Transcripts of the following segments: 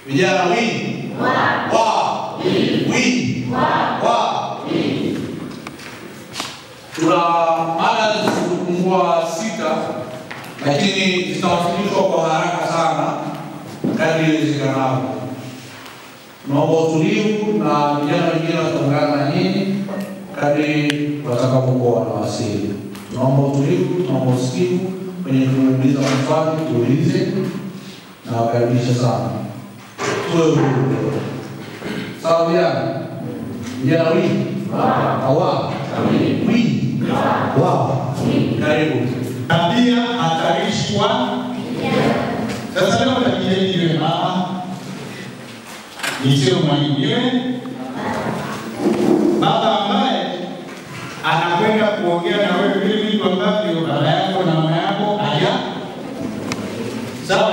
Vijana wi wa wi wa. Tuna mada zisizopungua 6, lakini zitawasilishwa kwa haraka sana kadri iwezekanavyo. Tunaomba utulivu na vijana wengine wataungana na nyinyi kadri watakapokuwa wanawasili. Tunaomba utulivu, tunaomba usikivu, kwenye kuuliza maswali tuulize na wakaribisha sana. Tuwe huru. Sawa vijana? Vijana wi wa wi wa. Karibu. Tabia hatarishi kwa sasa leo tajiri niwe mama, nisio mwalimu niwe baba ambaye anakwenda kuongea na wewe vile vitu ambavyo baba yako na mama yako haja. Sawa?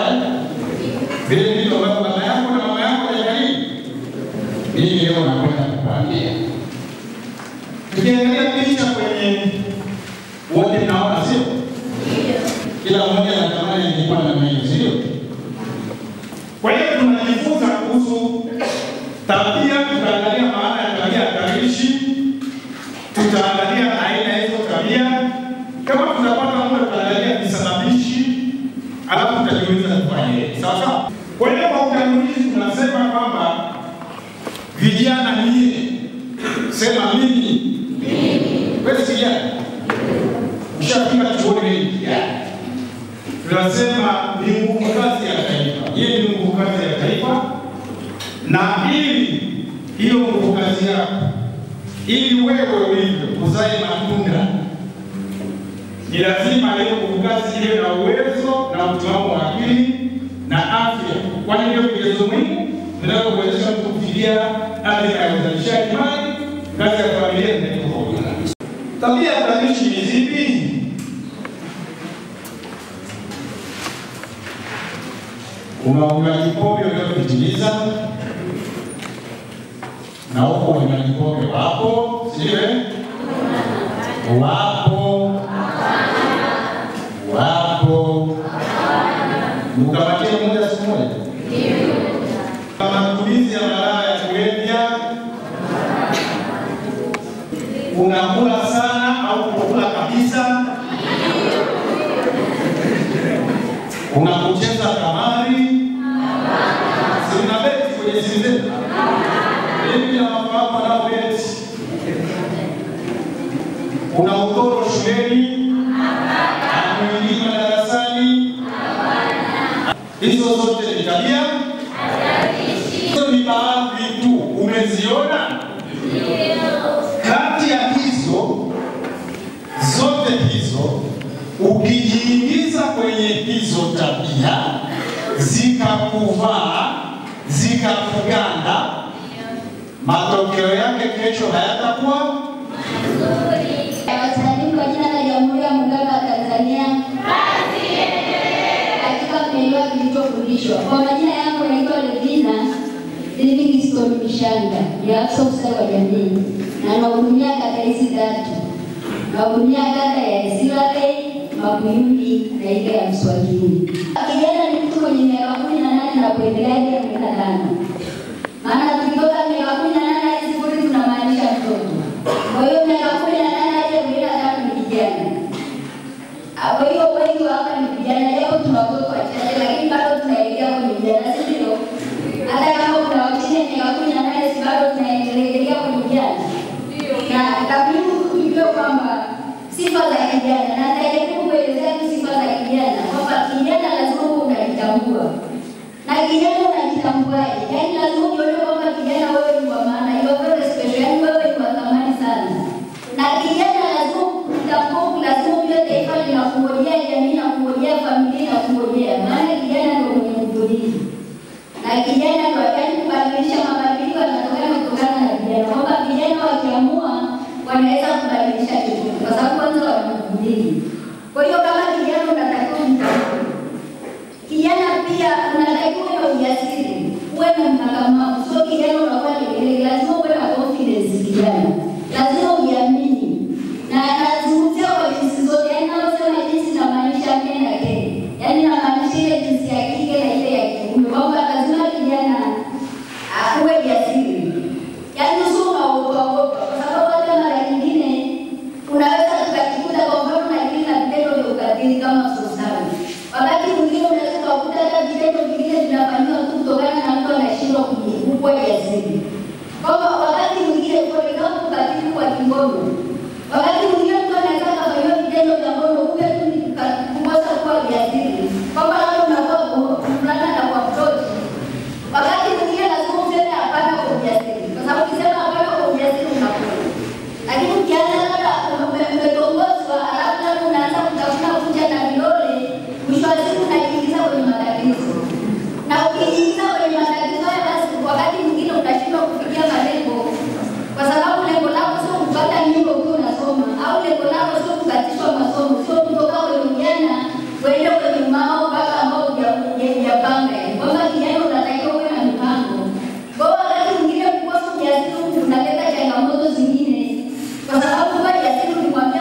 Vile vitu ambavyo baba yako na mama yako hajajaribu. Mimi leo nakwenda kukuambia. Tukiangalia picha kwenye wote naona sio? Kila mmoja anatamani angekuwa na mimi sio? Kwa hiyo tunajifunza kuhusu tabia, tutaangalia maana ya tabia hatarishi, tutaangalia aina hizo tabia. Kama tunapata muda tutaangalia visababishi, alafu tutajiuliza tufanye. Sawa sawa? Kwa hiyo kwa utangulizi tunasema kwamba vijana ni sema mimi. Wewe si kijana? Ushafika chuoni hiki. Tunasema ni nguvu kazi ya taifa. Yeye ni nguvu kazi ya taifa. Na ili hiyo nguvu kazi yako, ili wewe ulivyo uzae matunda, ni lazima hiyo nguvu kazi iwe na uwezo na utimamu wa akili na afya. Kwani ndio vigezo muhimu vinavyokuwezesha mtu kufikia hali ya uzalishaji mali, kazi ya familia na kwa ujumla. Tabia hatarishi ni zipi? Unaonywaji pombe uliopitiliza, na huko unywaji pombe wapo, sivyo? Wapo. Mkamatia muda siku moja. Matumizi ya madawa ya kulevya, unakula sana au kukula kabisa, unakucheza kamari, sina beti kwenye simu. Mimi na mafahamu na beti. Una utoro shuleni, mwingine darasani. Hizo zote ni tabia. Hizo ni baadhi tu. Umeziona? Kati ya hizo zote hizo, ukijiingiza kwenye hizo tabia, zikakuvaa, zikakuganda, matokeo yake kesho hayatakuwa mazuri. Wasalimu kwa jina la Jamhuri ya Muungano wa Tanzania. Kazi iendelee. Katika kuelewa kilichofundishwa. Kwa majina yangu naitwa Levina Livingstone Mishanga, ni afisa ustawi wa jamii, na nahudumia kata hizi 3. Nahudumia kata ya Isilale, Mabuyuni na ile ya Mswahili. Kijana ni mtu mwenye miaka 18 na kuendelea hadi 15. Maana tukitoka miaka 18 hadi 0 tunamaanisha mtoto. Kwa hiyo miaka 18 hadi 15 ni kijana. Kwa hiyo wengi hapa ni vijana, leo tuna watoto wachache lakini bado tunaelekea kwenye vijana, sio? Hata kama kuna wachini ya miaka 18 si bado tunaendelea kwenye vijana. Na takwimu tujue kwamba sifa za kijana, na nitajaribu kuelezea sifa za kijana kwamba kijana lazima unajitambua. Na kijana unajitambuaje? Yaani lazima uone kwamba kijana wewe ni wa maana, you are very special, yaani wewe ni wa thamani sana. Na kijana lazima utambue, lazima ujue taifa linakungojea, jamii inakungojea, familia inakungojea. Maana kijana ndio mwenye nguvu hii. Na kijana ndio yaani kubadilisha mabadiliko yanatokana na vijana. Kwamba vijana wakiamua wanaweza kubadilisha kitu. Kwa sababu kwanza wana nguvu hii. Kwa hiyo kama kijana unatakiwa kutambua. Kijana pia unatakiwa uwe ujasiri, uwe na mkakamavu. Sio kijana unakuwa kelele, lazima uwe na confidence kijana. Lazima ujiamini. Na nazungumzia kwa jinsi zote, yaani naposema jinsi namaanisha mke na kike. Yaani namaanisha ile jinsi ya kike na ile ya kiume. Kwamba lazima kijana tunaleta changamoto zingine, kwa sababu kwa ya siku nimwambia